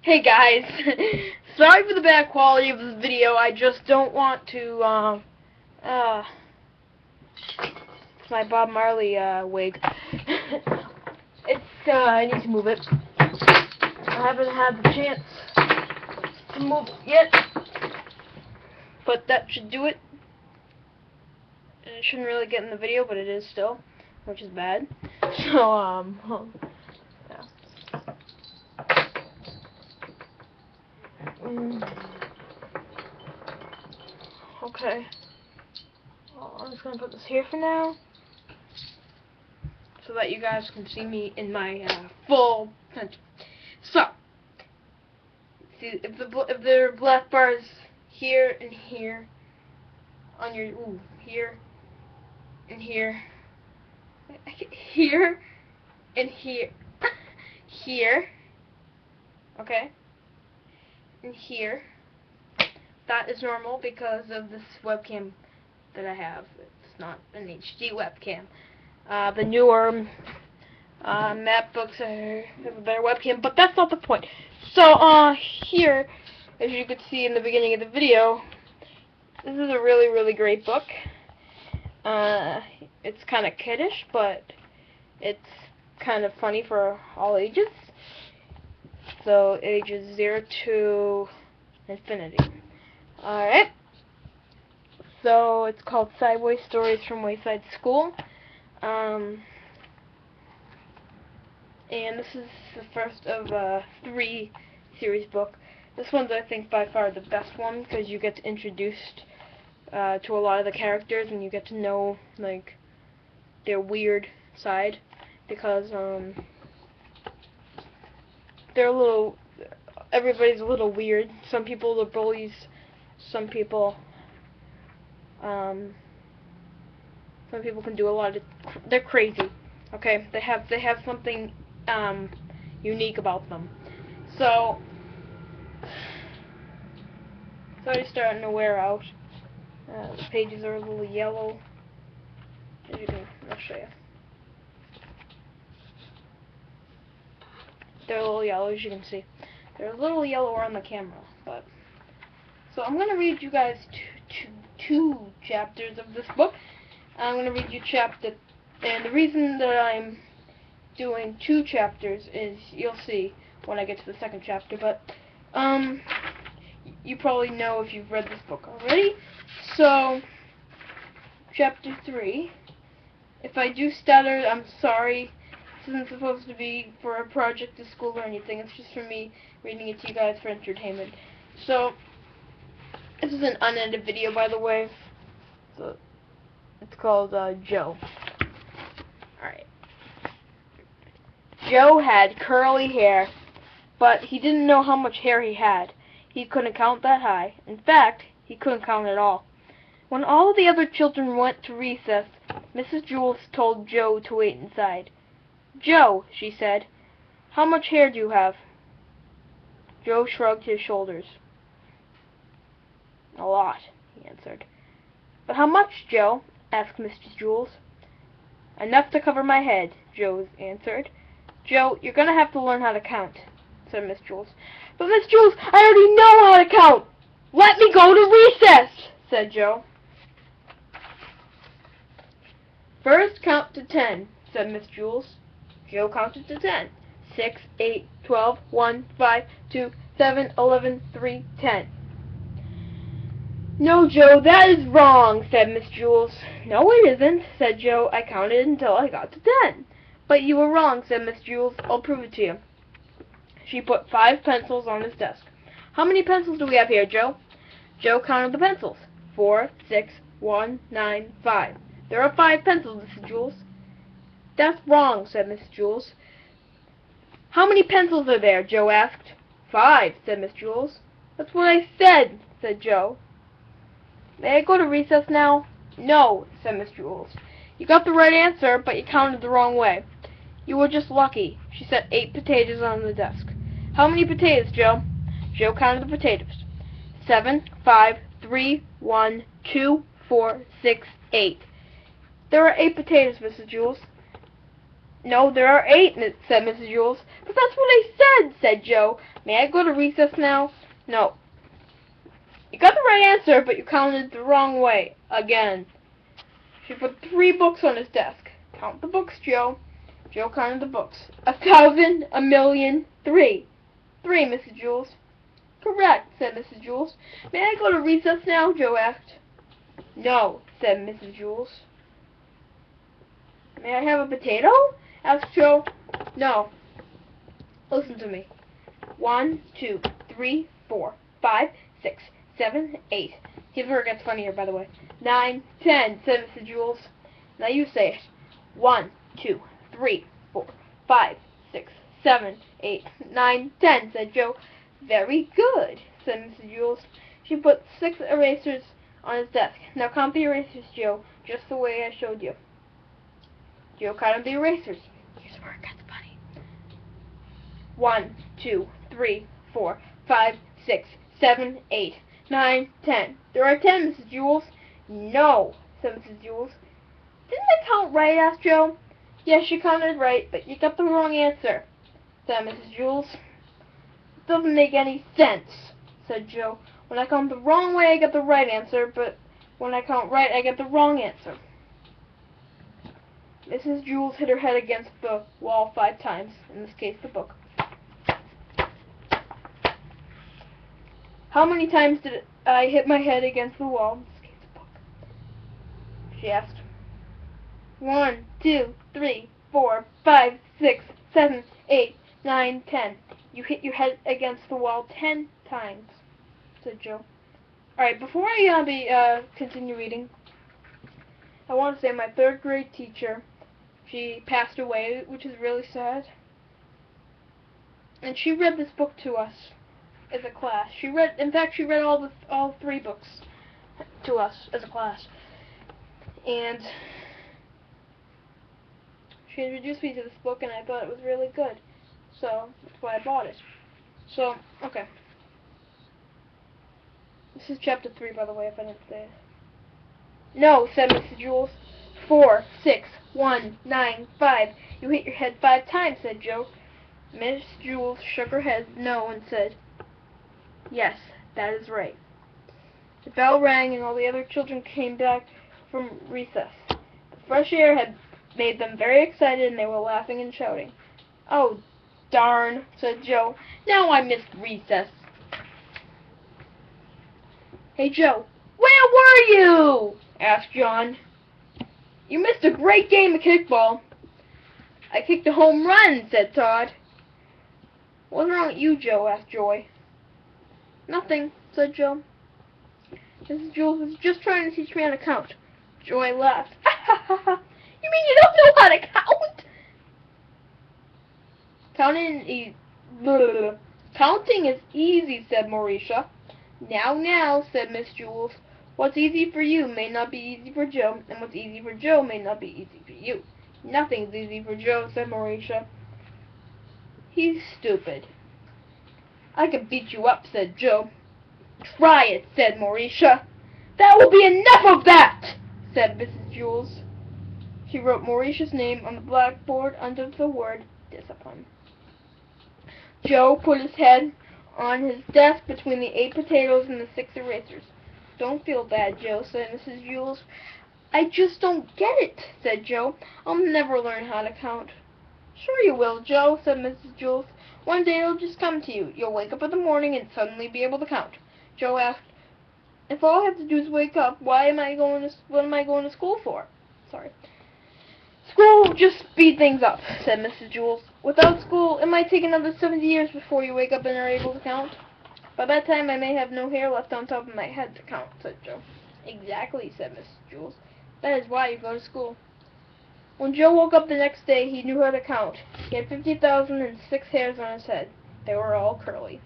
Hey guys, sorry for the bad quality of this video. I just don't want to, it's my Bob Marley, wig. I need to move it. I haven't had the chance to move it yet, but that should do it. It shouldn't really get in the video, but it is still, which is bad. So, yeah. Okay. Well, I'm just gonna put this here for now, so that you guys can see me in my full potential. So, see if there are black bars here and here on your here and here, here and here, here. Okay. And here. That is normal because of this webcam that I have. It's not an HD webcam. The newer MacBooks have a better webcam, but that's not the point. So, here, as you could see in the beginning of the video, this is a really, really great book. It's kind of kiddish, but it's kind of funny for all ages. So, ages 0 to infinity. Alright, so it's called Sideways Stories from Wayside School, and this is the first of 3 series book. This one's, I think, by far the best one, because you get introduced to a lot of the characters, and you get to know, like, their weird side, because they're a little, everybody's a little weird. Some people are bullies. Some people can do a lot of, they're crazy, okay? They have something unique about them. So it's already starting to wear out. The pages are a little yellow. As you can, I'll show you. They're a little yellow, as you can see. They're a little yellower on the camera, but. So I'm going to read you guys two chapters of this book. I'm going to read you chapter, and the reason that I'm doing 2 chapters is, you'll see when I get to the second chapter, but you probably know if you've read this book already. So, chapter 3, if I do stutter, I'm sorry. This isn't supposed to be for a project at school or anything. It's just for me reading it to you guys for entertainment. So, this is an unedited video, by the way. So it's called Joe. Alright. Joe had curly hair, but he didn't know how much hair he had. He couldn't count that high. In fact, he couldn't count at all. When all of the other children went to recess, Mrs. Jules told Joe to wait inside. "Joe," she said, "how much hair do you have?" Joe shrugged his shoulders. "A lot," he answered. "But how much, Joe?" asked Mrs. Jules. "Enough to cover my head," Joe answered. "Joe, you're going to have to learn how to count," said Miss Jules. "But Miss Jules, I already know how to count!" "Let me go to recess," said Joe. "First count to 10, said Miss Jules. Joe counted to 10. 6, 8, 12, 1, 5, 2, 7, 11, 3, 10. "No, Joe, that is wrong," said Miss Jules. "No, it isn't," said Joe. "I counted until I got to 10. "But you were wrong," said Miss Jules. "I'll prove it to you." She put 5 pencils on his desk. "How many pencils do we have here, Joe?" Joe counted the pencils. 4, 6, 1, 9, 5. "There are 5 pencils, Miss Jules." "That's wrong," said Miss Jules. "How many pencils are there?" Joe asked. 5, said Miss Jules. "That's what I said," said Joe. "May I go to recess now?" "No," said Miss Jules. "You got the right answer, but you counted the wrong way. You were just lucky." She set 8 potatoes on the desk. "How many potatoes, Joe?" Joe counted the potatoes. 7, 5, 3, 1, 2, 4, 6, 8. "There are 8 potatoes, Mrs. Jules." No, there are 8, said Mrs. Jules. But that's what I said Joe. May I go to recess now? No. You got the right answer, but you counted the wrong way. Again. She put 3 books on his desk. Count the books, Joe. Joe counted the books. 1,000, 1,000,000, 3. 3, Mrs. Jules. Correct, said Mrs. Jules. May I go to recess now? Joe asked. No, said Mrs. Jules. May I have a potato? Asked Joe. No. Listen to me. 1, 2, 3, 4, 5, 6, 7, 8. Here's where it gets funnier, by the way. 9, 10, said Mrs. Jules. Now you say it. 1, 2, 3, 4, 5, 6, 7, 8, 9, 10, said Joe. Very good, said Mrs. Jules. She put 6 erasers on his desk. Now count the erasers, Joe, just the way I showed you. Joe counted the erasers. Here's where it gets funny. 1, 2, 3, 4, 5, 6, 7, 8, 9, 10. There are 10, Mrs. Jules. No, said Mrs. Jules. Didn't I count right? Asked Joe. Yes, you counted right, but you got the wrong answer, said Mrs. Jules. It doesn't make any sense, said Joe. When I count the wrong way, I get the right answer, but when I count right, I get the wrong answer. Mrs. Jules hit her head against the wall 5 times, in this case the book. How many times did I hit my head against the wall, in this case the book? She asked. 1, 2, 3, 4, 5, 6, 7, 8, 9, 10. You hit your head against the wall 10 times, said Joe. Alright, before I continue reading, I want to say my 3rd grade teacher, she passed away, which is really sad. And she read this book to us as a class. In fact, she read all 3 books to us as a class. And she introduced me to this book, and I thought it was really good. So, that's why I bought it. So, okay. This is chapter 3, by the way, if I didn't say it. No, said Mrs. Jules. 4, 6, 1, 9, 5. You hit your head 5 times, said Joe. Miss Jules shook her head no and said, yes, that is right. The bell rang and all the other children came back from recess. The fresh air had made them very excited and they were laughing and shouting. Oh, darn, said Joe. Now I missed recess. Hey, Joe, where were you? Asked John. You missed a great game of kickball. I kicked a home run, said Todd. What's wrong with you, Joe? Asked Joy. Nothing, said Joe. Mrs. Jules was just trying to teach me how to count. Joy laughed. You mean you don't know how to count? Counting is easy, said Mauricia. Now, said Miss Jules. What's easy for you may not be easy for Joe, and what's easy for Joe may not be easy for you. Nothing's easy for Joe, said Mauricia. He's stupid. I can beat you up, said Joe. Try it, said Mauricia. That will be enough of that, said Mrs. Jules. She wrote Mauricia's name on the blackboard under the word discipline. Joe put his head on his desk between the 8 potatoes and the 6 erasers. Don't feel bad, Joe, said Mrs. Jules. I just don't get it, said Joe. I'll never learn how to count. Sure you will, Joe, said Mrs. Jules. One day it'll just come to you. You'll wake up in the morning and suddenly be able to count. Joe asked, if all I have to do is wake up, what am I going to school for? Sorry. School will just speed things up, said Mrs. Jules. Without school, it might take another 70 years before you wake up and are able to count. By that time, I may have no hair left on top of my head to count, said Joe. Exactly, said Mrs. Jules. That is why you go to school. When Joe woke up the next day, he knew how to count. He had 50,006 hairs on his head. They were all curly.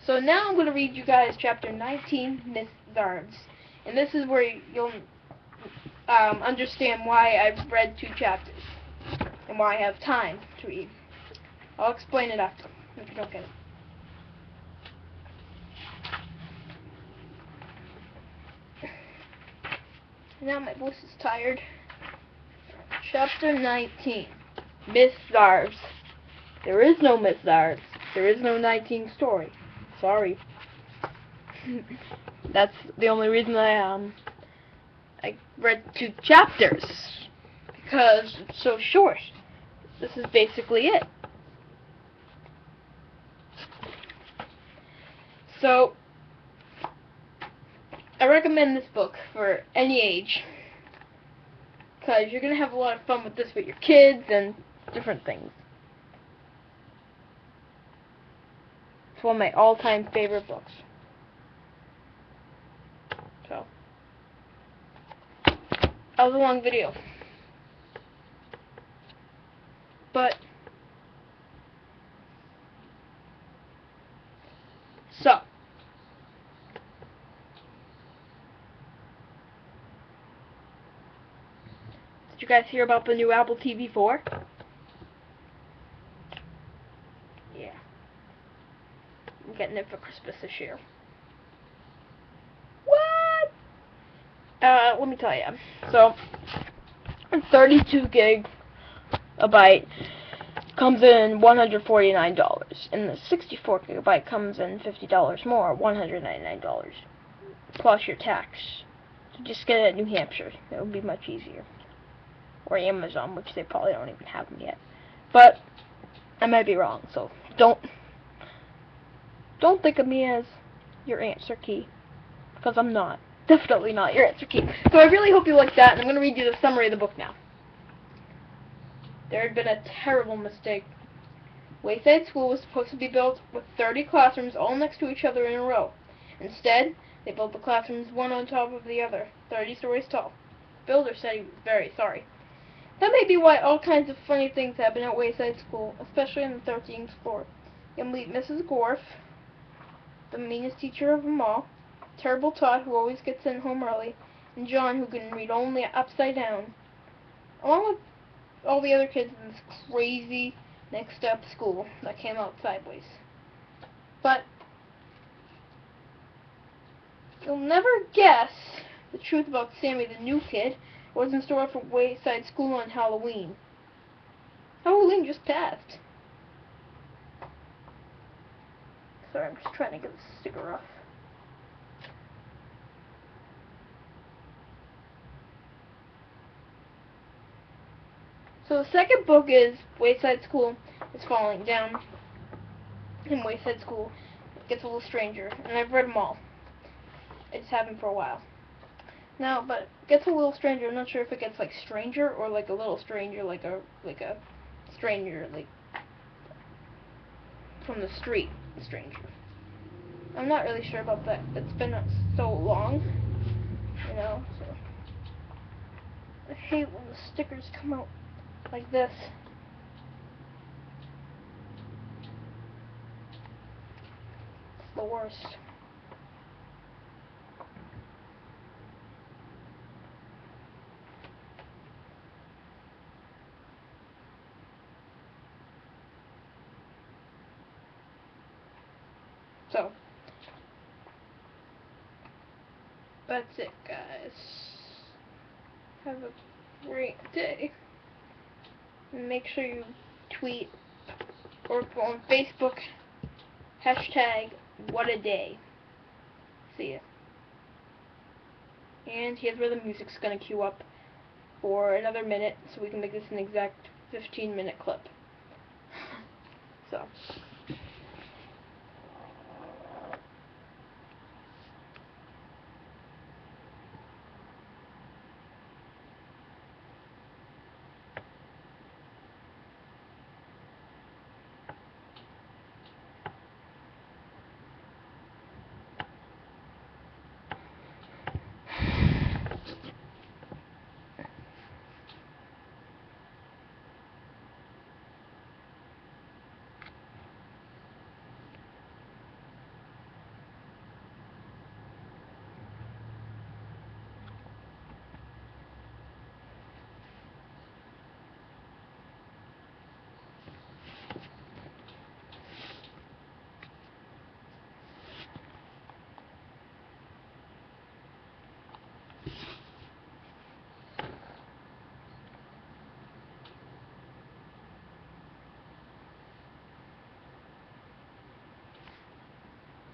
So now I'm going to read you guys chapter 19, Miss Zards. And this is where you'll understand why I've read 2 chapters. And why I have time to read. I'll explain it after, if you don't get it. Now my voice is tired. Chapter 19. Miss Zarves. There is no Miss Zarves. There is no 19 story. Sorry. That's the only reason I read 2 chapters. Because it's so short. This is basically it. So, I recommend this book for any age. Because you're going to have a lot of fun with this with your kids and different things. It's one of my all-time favorite books. So, that was a long video. But, so, did you guys hear about the new Apple TV 4? Yeah. I'm getting it for Christmas this year. What? Let me tell you. So, 32 gigabyte comes in $149, and the 64 gigabyte comes in $50 more, $199, plus your tax. So just get it at New Hampshire. It would be much easier. Or Amazon, which they probably don't even have them yet. But I might be wrong, so don't think of me as your answer key, because I'm not. Definitely not your answer key. So I really hope you liked that, and I'm going to read you the summary of the book now. There had been a terrible mistake. Wayside School was supposed to be built with 30 classrooms all next to each other in a row. Instead, they built the classrooms one on top of the other, 30 stories tall. The builder said he was very sorry. That may be why all kinds of funny things happen at Wayside School, especially on the 13th floor. You'll meet Mrs. Gorf, the meanest teacher of them all, Terrible Todd, who always gets in home early, and John, who can read only upside down, along with all the other kids in this crazy next-up school that came out sideways. But you'll never guess the truth about Sammy the new kid, what was in store for Wayside School on Halloween. Halloween just passed. Sorry, I'm just trying to get the sticker off. So the second book is Wayside School is Falling Down. In Wayside School, it gets a little stranger, and I've read them all. I just haven't for a while. Now, but it gets a little stranger. I'm not sure if it gets like stranger or like a little stranger, like a stranger like from the street stranger. I'm not really sure about that. It's been so long, you know. So I hate when the stickers come out like this. It's the worst. So, that's it, guys. Have a great day. Make sure you tweet or go on Facebook, hashtag #WhatADay. See ya. And here's where the music's gonna queue up for another minute, so we can make this an exact 15-minute clip. So.